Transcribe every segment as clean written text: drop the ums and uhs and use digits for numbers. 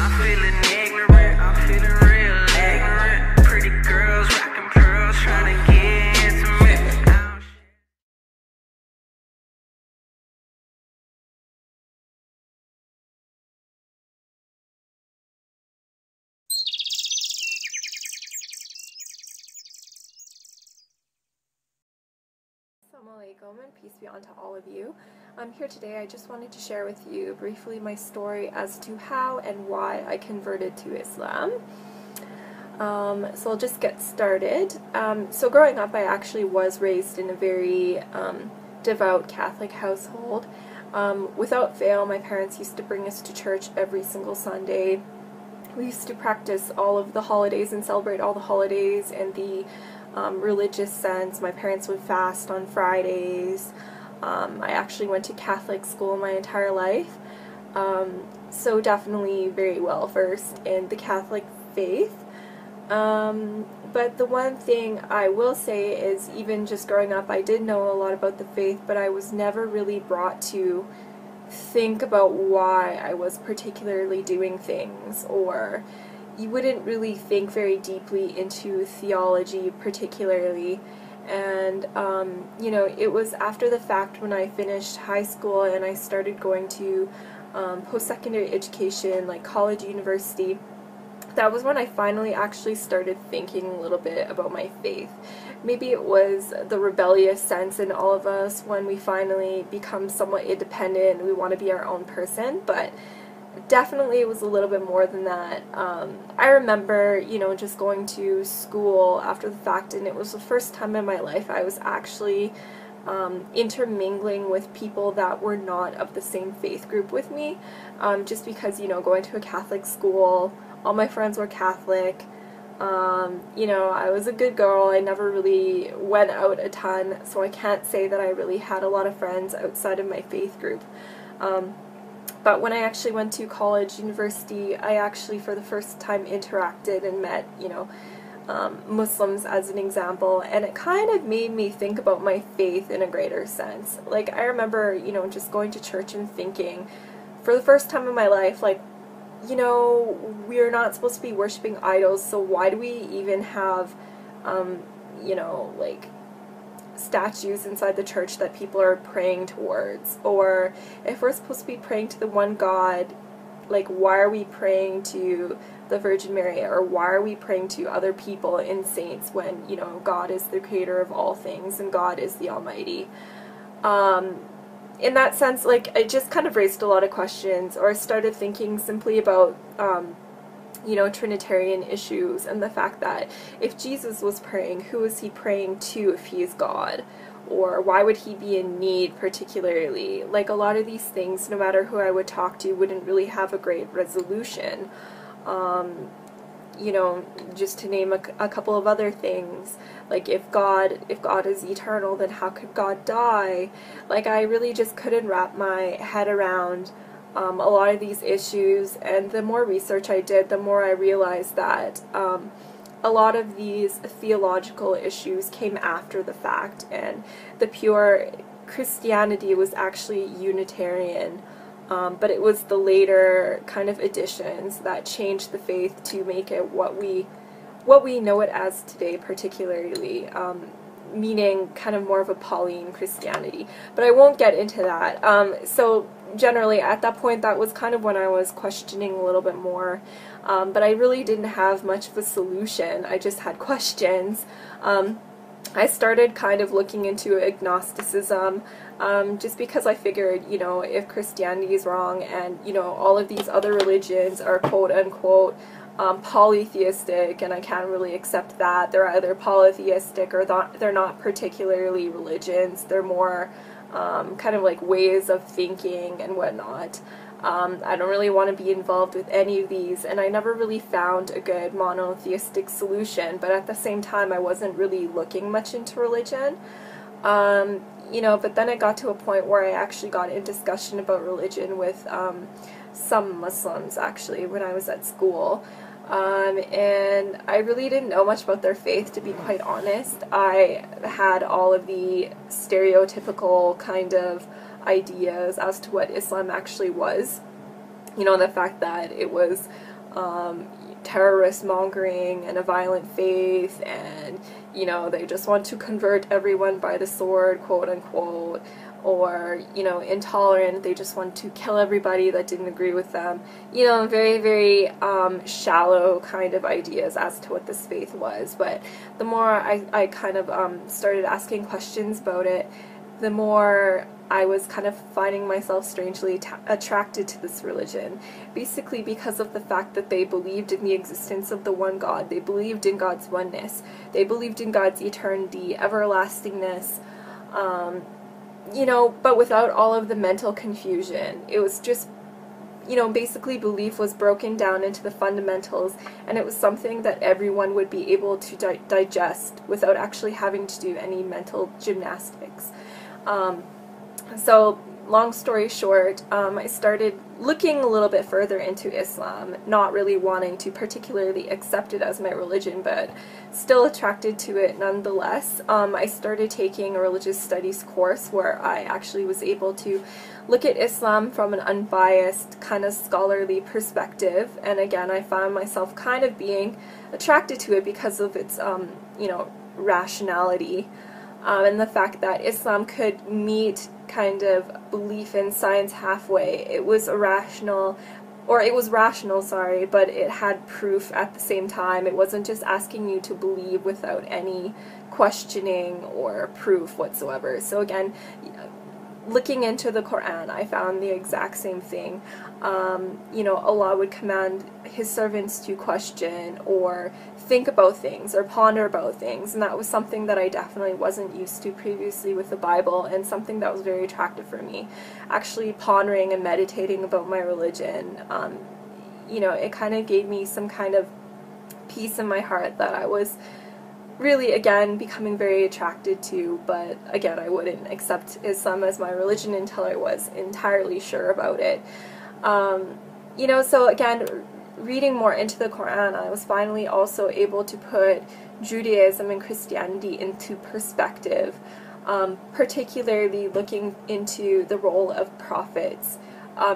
I'm feeling ignorant, I'm feeling real ignorant. Pretty girls rocking pearls, trying to get intimate. Assalamu alaikum and peace be unto all of you. Here today I just wanted to share with you briefly my story as to how and why I converted to Islam. So I'll just get started. So growing up I actually was raised in a very devout Catholic household. Without fail, my parents used to bring us to church every single Sunday. We used to practice all of the holidays and celebrate all the holidays and the religious sense. My parents would fast on Fridays. I actually went to Catholic school my entire life, so definitely very well versed in the Catholic faith. But the one thing I will say is, even just growing up, I did know a lot about the faith, but I was never really brought to think about why I was particularly doing things, or you wouldn't really think very deeply into theology particularly. And you know, it was after the fact when I finished high school and I started going to post-secondary education, like college, university, that was when I finally actually started thinking a little bit about my faith. Maybe it was the rebellious sense in all of us when we finally become somewhat independent and we want to be our own person, but definitely it was a little bit more than that. I remember, you know, just going to school after the fact, and it was the first time in my life I was actually intermingling with people that were not of the same faith group with me, just because, you know, going to a Catholic school, all my friends were Catholic. You know, I was a good girl. I never really went out a ton, so I can't say that I really had a lot of friends outside of my faith group. But when I actually went to college, university, I actually for the first time interacted and met, you know, Muslims as an example, and it kind of made me think about my faith in a greater sense. Like, I remember, you know, just going to church and thinking, for the first time in my life, like, you know, we're not supposed to be worshiping idols, so why do we even have, you know, like, statues inside the church that people are praying towards? Or if we're supposed to be praying to the one God, like, why are we praying to the Virgin Mary, or why are we praying to other people and saints when, you know, God is the creator of all things and God is the Almighty? In that sense, like, I just kind of raised a lot of questions, or I started thinking simply about you know, Trinitarian issues, and the fact that if Jesus was praying, who is he praying to if he is God? Or why would he be in need particularly? Like, a lot of these things, no matter who I would talk to, wouldn't really have a great resolution. You know, just to name a couple of other things, like if God is eternal, then how could God die? Like, I really just couldn't wrap my head around a lot of these issues, and the more research I did, the more I realized that a lot of these theological issues came after the fact, and the pure Christianity was actually Unitarian, but it was the later kind of additions that changed the faith to make it what we know it as today, particularly, meaning kind of more of a Pauline Christianity. But I won't get into that. So generally at that point, that was kind of when I was questioning a little bit more, but I really didn't have much of a solution. I just had questions. I started kind of looking into agnosticism, just because I figured, you know, if Christianity is wrong and, you know, all of these other religions are quote-unquote polytheistic, and I can't really accept that. They're either polytheistic or they're not particularly religions. They're more kind of like ways of thinking and whatnot. I don't really want to be involved with any of these, and I never really found a good monotheistic solution, but at the same time I wasn't really looking much into religion. You know, but then it got to a point where I actually got in discussion about religion with some Muslims, actually, when I was at school. And I really didn't know much about their faith, to be quite honest. I had all of the stereotypical kind of ideas as to what Islam actually was. You know, the fact that it was terrorist mongering and a violent faith, and they just want to convert everyone by the sword, quote unquote, or intolerant, they just want to kill everybody that didn't agree with them. Very, very shallow kind of ideas as to what this faith was. But the more I kind of started asking questions about it, the more I was kind of finding myself strangely attracted to this religion, basically because of the fact that they believed in the existence of the one God. They believed in God's oneness. They believed in God's eternity, everlastingness, but without all of the mental confusion. It was just, basically belief was broken down into the fundamentals, and it was something that everyone would be able to digest without actually having to do any mental gymnastics. So, long story short, I started looking a little bit further into Islam, not really wanting to particularly accept it as my religion, but still attracted to it nonetheless. I started taking a religious studies course where I actually was able to look at Islam from an unbiased, kind of scholarly perspective, and again, I found myself kind of being attracted to it because of its, rationality. And the fact that Islam could meet kind of belief in science halfway. It was rational, but it had proof at the same time. It wasn't just asking you to believe without any questioning or proof whatsoever. So again, looking into the Quran, I found the exact same thing. Allah would command His servants to question or think about things or ponder about things, and that was something that I definitely wasn't used to previously with the Bible, and something that was very attractive for me. Actually pondering and meditating about my religion, it kind of gave me some kind of peace in my heart that I was really, again, becoming very attracted to, but again, I wouldn't accept Islam as my religion until I was entirely sure about it. So again, reading more into the Quran, I was finally also able to put Judaism and Christianity into perspective, particularly looking into the role of prophets.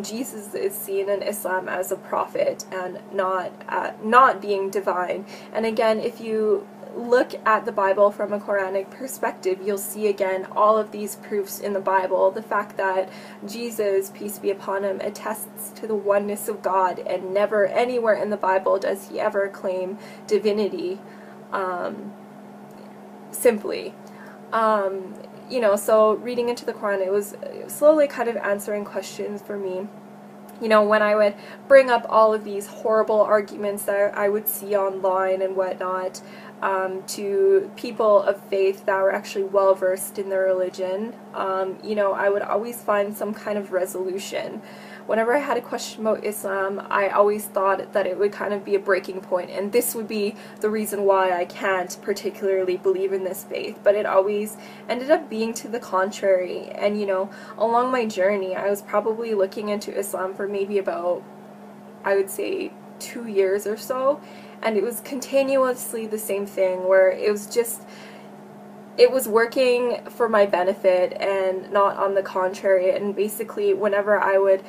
Jesus is seen in Islam as a prophet and not being divine. And again, if you look at the Bible from a Quranic perspective, you'll see again all of these proofs in the Bible. The fact that Jesus, peace be upon him, attests to the oneness of God, and never anywhere in the Bible does he ever claim divinity, simply. So reading into the Quran, it was slowly kind of answering questions for me. When I would bring up all of these horrible arguments that I would see online and whatnot, to people of faith that were actually well versed in their religion, I would always find some kind of resolution. Whenever I had a question about Islam, I always thought that it would kind of be a breaking point, and this would be the reason why I can't particularly believe in this faith, but it always ended up being to the contrary. And along my journey, I was probably looking into Islam for maybe about, I would say, 2 years or so, and it was continuously the same thing, where it was working for my benefit and not on the contrary. And basically, whenever I would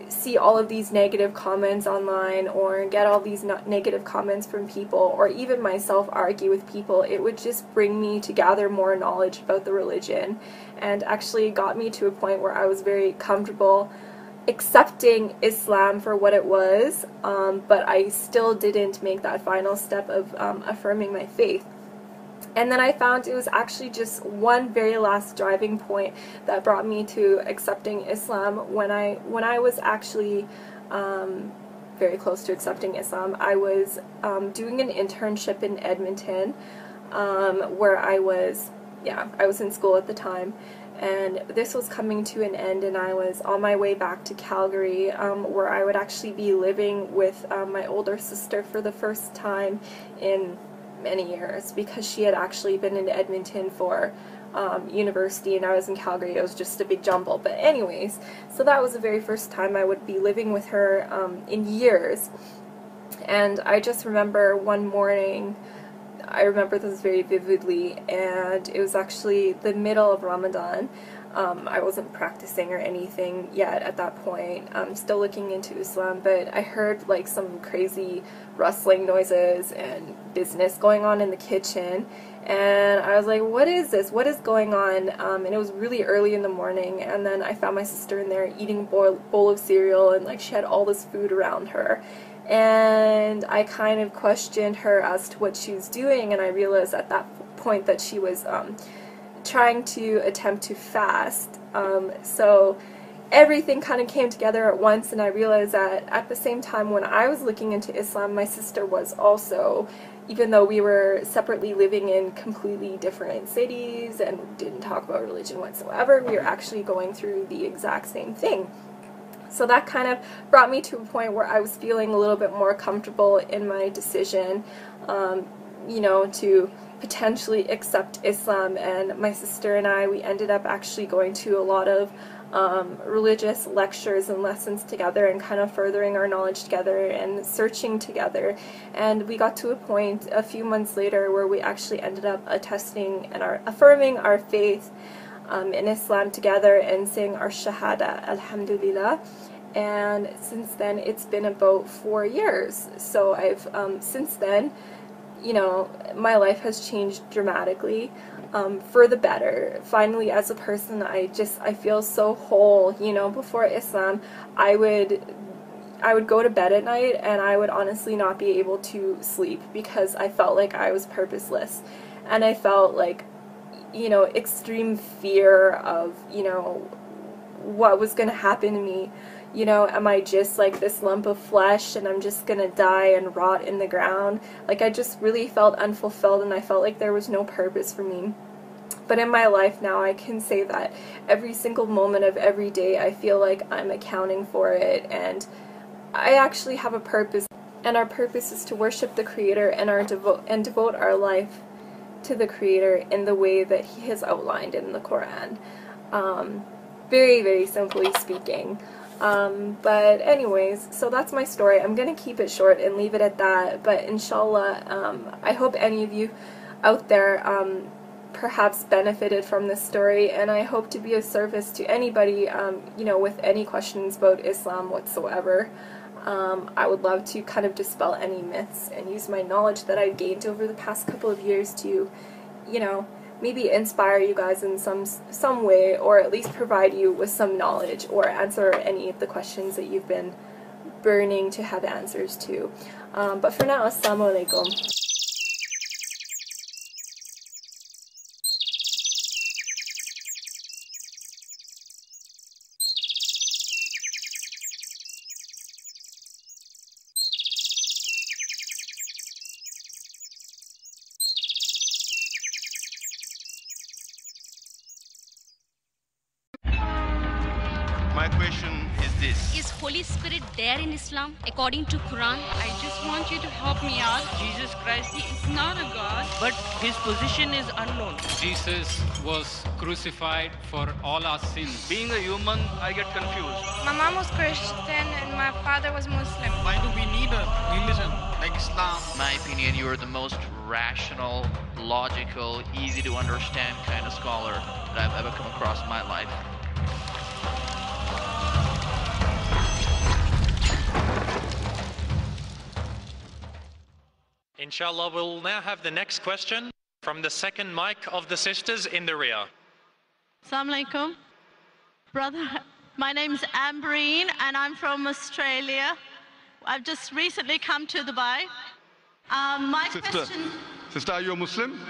see all of these negative comments online or get all these negative comments from people, or even myself argue with people, it would just bring me to gather more knowledge about the religion, and actually got me to a point where I was very comfortable accepting Islam for what it was, but I still didn't make that final step of affirming my faith. And then I found it was actually just one very last driving point that brought me to accepting Islam. When I was actually very close to accepting Islam, I was doing an internship in Edmonton, where I was in school at the time. And this was coming to an end, and I was on my way back to Calgary, where I would actually be living with my older sister for the first time in many years, because she had actually been in Edmonton for university and I was in Calgary. It was just a big jumble. But anyways, so that was the very first time I would be living with her in years. And I just remember one morning, I remember this very vividly, and it was actually the middle of Ramadan. I wasn't practicing or anything yet at that point. I'm still looking into Islam, but I heard like some crazy rustling noises and business going on in the kitchen, and I was like, what is this? What is going on? And it was really early in the morning, and then I found my sister in there eating a bowl of cereal, and like she had all this food around her. And I kind of questioned her as to what she was doing, and I realized at that point that she was trying to attempt to fast. So everything kind of came together at once, and I realized that at the same time when I was looking into Islam, my sister was also, even though we were separately living in completely different cities and didn't talk about religion whatsoever, we were actually going through the exact same thing. So that kind of brought me to a point where I was feeling a little bit more comfortable in my decision, you know, to potentially accept Islam. And my sister and I, we ended up actually going to a lot of religious lectures and lessons together, and kind of furthering our knowledge together and searching together. And we got to a point a few months later where we actually ended up attesting and affirming our faith in Islam together and saying our shahada, alhamdulillah. And since then it's been about 4 years. So I've since then, you know, my life has changed dramatically for the better. Finally, as a person, I feel so whole. You know, before Islam, I would go to bed at night and I would honestly not be able to sleep because I felt like I was purposeless, and I felt like, you know, extreme fear of, you know, what was going to happen to me. You know, am I just like this lump of flesh and I'm just gonna die and rot in the ground? Like, I just really felt unfulfilled, and I felt like there was no purpose for me. But in my life now, I can say that every single moment of every day, I feel like I'm accounting for it, and I actually have a purpose, and our purpose is to worship the Creator and devote our life to the Creator in the way that He has outlined in the Quran. Very, very simply speaking. But anyways, so that's my story. I'm gonna keep it short and leave it at that, but inshallah, I hope any of you out there perhaps benefited from this story, and I hope to be of service to anybody, you know, with any questions about Islam whatsoever. I would love to kind of dispel any myths and use my knowledge that I've gained over the past couple of years to, you know, maybe inspire you guys in some way, or at least provide you with some knowledge, or answer any of the questions that you've been burning to have answers to. But for now, assalamu alaikum. My question is this. Is Holy Spirit there in Islam according to Quran? I just want you to help me out. Jesus Christ, he is not a god, but his position is unknown. Jesus was crucified for all our sins. Being a human, I get confused. My mom was Christian and my father was Muslim. Why do we need a religion like Islam? In my opinion, you are the most rational, logical, easy to understand kind of scholar that I've ever come across in my life. Inshallah, we'll now have the next question from the second mic of the sisters in the rear. Assalamu alaikum. Brother, my name's Ambreen and I'm from Australia. I've just recently come to Dubai. Sister, are you a Muslim?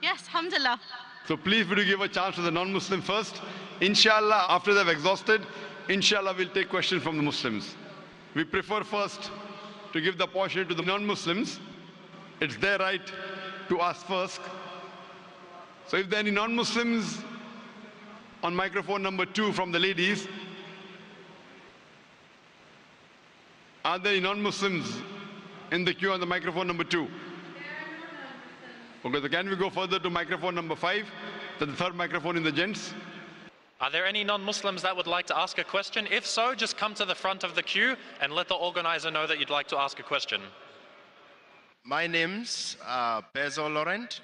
Yes, alhamdulillah. So please would you give a chance to the non-Muslim first? Inshallah, after they've exhausted, inshallah we'll take questions from the Muslims. We prefer first to give the opportunity to the non-Muslims. It's their right to ask first. So if there are any non-Muslims on microphone number 2 from the ladies, are there any non-Muslims in the queue on the microphone number 2? Okay, so can we go further to microphone number 5, to the third microphone in the gents? Are there any non-Muslims that would like to ask a question? If so, just come to the front of the queue and let the organizer know that you'd like to ask a question. My name's Bezo Laurent,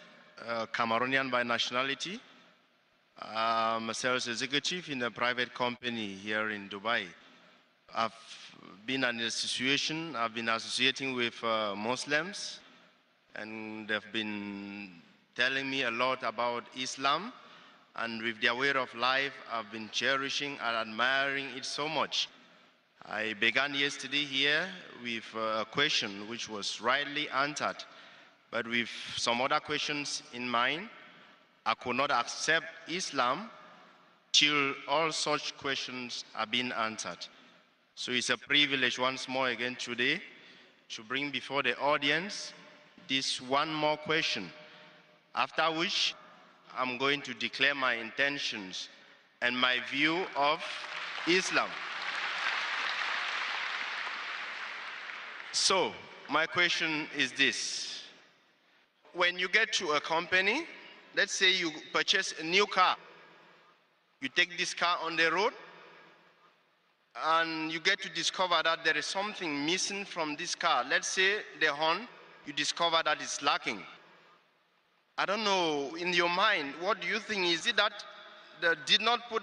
Cameroonian by nationality. I'm a sales executive in a private company here in Dubai. I've been in a situation, I've been associating with Muslims, and they've been telling me a lot about Islam, and with their way of life, I've been cherishing and admiring it so much. I began yesterday here with a question which was rightly answered, but with some other questions in mind. I could not accept Islam till all such questions are being answered. So it's a privilege once more again today to bring before the audience this one more question, after which I'm going to declare my intentions and my view of Islam. So, my question is this. When you get to a company, let's say you purchase a new car. You take this car on the road, and you get to discover that there is something missing from this car. Let's say the horn, you discover that it's lacking. I don't know, in your mind, what do you think? Is it that they did not put